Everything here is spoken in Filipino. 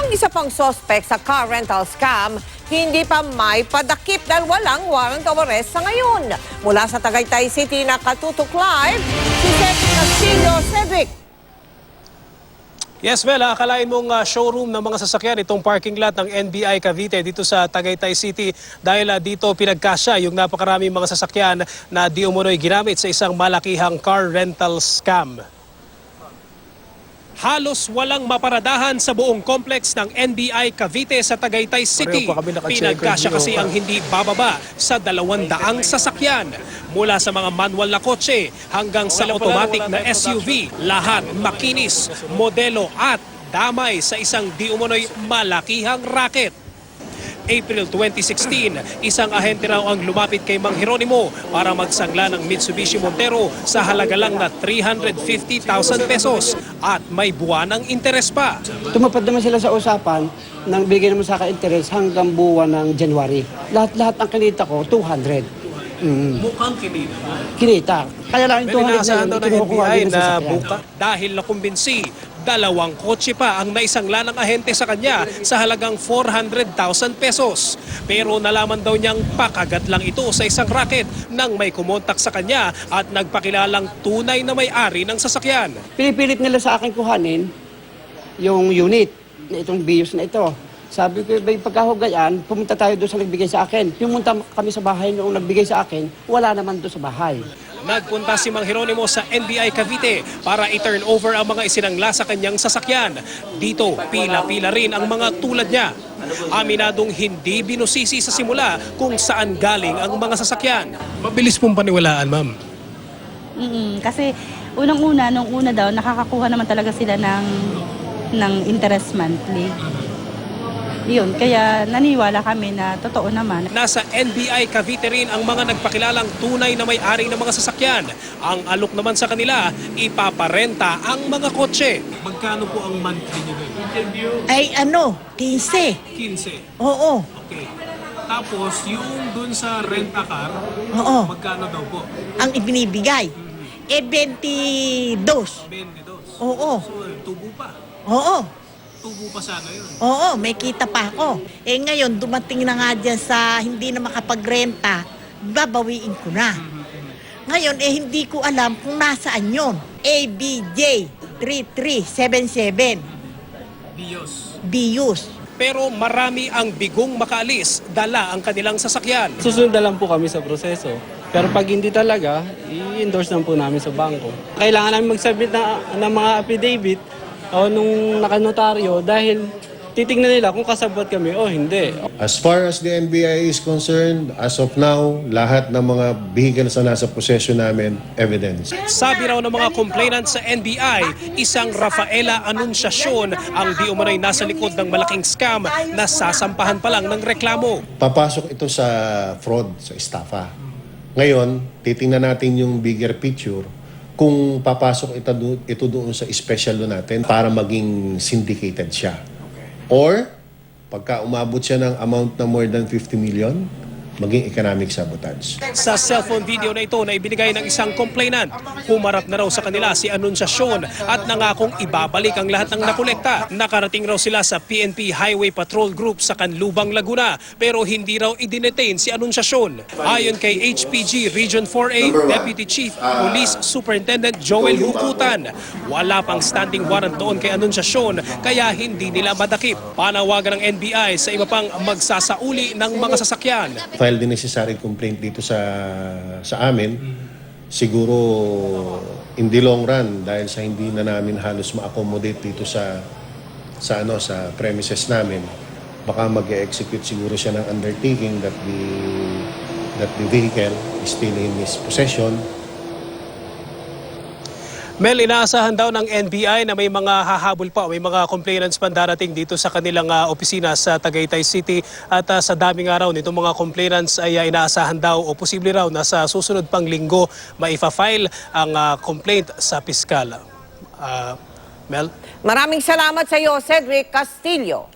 Ang isa pang suspect sa car rental scam, hindi pa may padakip dahil walang warrant of arrest sa ngayon. Mula sa Tagaytay City, nakatutok live si Cedric Castillo. Cedric. Yes, Mel, akalain mong showroom ng mga sasakyan itong parking lot ng NBI Cavite dito sa Tagaytay City dahil dito pinagkasya yung napakaraming mga sasakyan na di umunoy ginamit sa isang malakihang car rental scam. Halos walang maparadahan sa buong complex ng NBI Cavite sa Tagaytay City. Pinagkasya kasi ang hindi bababa sa 200 sasakyan. Mula sa mga manual na kotse hanggang sa automatic na SUV, lahat makinis, modelo at damay sa isang di umunoy malakihang racket. April 2016, isang ahente raw ang lumapit kay Mang Jeronimo para magsangla ng Mitsubishi Montero sa halaga lang na 350,000 pesos at may buwanang interes pa. Tumapad naman sila sa usapan nang bigyan naman sa akin interes hanggang buwan ng January. Lahat ng kinita ko, 200. Mukhang kinita. Kinita. Kaya lang yung 200 na Inaasahan daw ng kinukuha NBI din sa na sasakyan. buka dahil nakumbinsi. 2 kotse pa ang naisangla ng ahente sa kanya sa halagang 400,000 pesos. Pero nalaman daw niyang pakagat lang ito sa isang racket nang may kumontak sa kanya at nagpakilalang tunay na may-ari ng sasakyan. Pinipilit nila sa akin kuhanin yung unit na itong BIOS na ito. Sabi ko, may pagkahugayan, pumunta tayo doon sa nagbigay sa akin. Pumunta kami sa bahay noong nagbigay sa akin, wala naman doon sa bahay. Nagpunta si Mang Jeronimo sa NBI Cavite para i-turn over ang mga isinangla sa kanyang sasakyan. Dito, pila-pila rin ang mga tulad niya. Aminadong hindi binusisi sa simula kung saan galing ang mga sasakyan. Mabilis pong paniwalaan, ma'am. Kasi nung una daw, nakakakuha naman talaga sila ng interest monthly. Yun, kaya naniwala kami na totoo naman. Nasa NBI Cavite rin ang mga nagpakilalang tunay na may-ari ng mga sasakyan. Ang alok naman sa kanila, ipaparenta ang mga kotse. Magkano po ang monthly niyo? Ay 15. 15. Oo. Okay. Tapos yung dun sa rent-a-car, Oo. magkano daw po? Ang ibinibigay. 22. 22. Oo. So, tubo pa. Oo. Tubo pa sana yun. Oo, may kita pa ako. Ngayon, dumating na nga dyan sa hindi na makapagrenta, babawiin ko na. Ngayon, hindi ko alam kung nasaan yun. ABJ 3377. BIOS. Pero marami ang bigong makaalis, dala ang kanilang sasakyan. Susunod na lang po kami sa proseso. Pero pag hindi talaga, i-endorse lang po namin sa bangko. Kailangan namin mag-submit ng mga affidavit o nung nakanotaryo dahil titignan nila kung kasabot kami o hindi. As far as the NBI is concerned, as of now, lahat ng mga vehicles na nasa possession namin, evidence. Sabi raw ng mga complainant sa NBI, isang Rafaela Anunciacion ang di umano'y nasa likod ng malaking scam na sasampahan pa lang ng reklamo. Papasok ito sa fraud, sa estafa. Ngayon, titingnan natin yung bigger picture kung papasok ito doon sa special law natin para maging syndicated siya. Or, pagka umabot siya ng amount na more than 50 million, maging economic sabotage. Sa cellphone video na ito na ibinigay ng isang complainant, humarap na raw sa kanila si Anunciacion at nangakong ibabalik ang lahat ng nakolekta. Nakarating raw sila sa PNP Highway Patrol Group sa Canlubang, Laguna, pero hindi raw i-detain si Anunciacion. Ayon kay HPG Region 4A Deputy Chief Police Superintendent Joel Hukutan, wala pang standing warrant doon kay Anunciacion kaya hindi nila madakip. Panawagan ng NBI sa iba pang magsasauli ng mga sasakyan. File the necessary complaint dito sa amin, siguro in the long run, dahil sa hindi na namin halos ma-accommodate dito sa premises namin, baka mag-execute siguro siya ng undertaking that the vehicle is still in his possession. Mel, inaasahan daw ng NBI na may mga hahabol pa, may mga complainants pa darating dito sa kanilang opisina sa Tagaytay City at sa daming araw nitong mga complainants ay inaasahan daw o posible raw na sa susunod pang linggo maifa-file ang complaint sa piskal. Mel? Maraming salamat sa iyo, Cedric Castillo.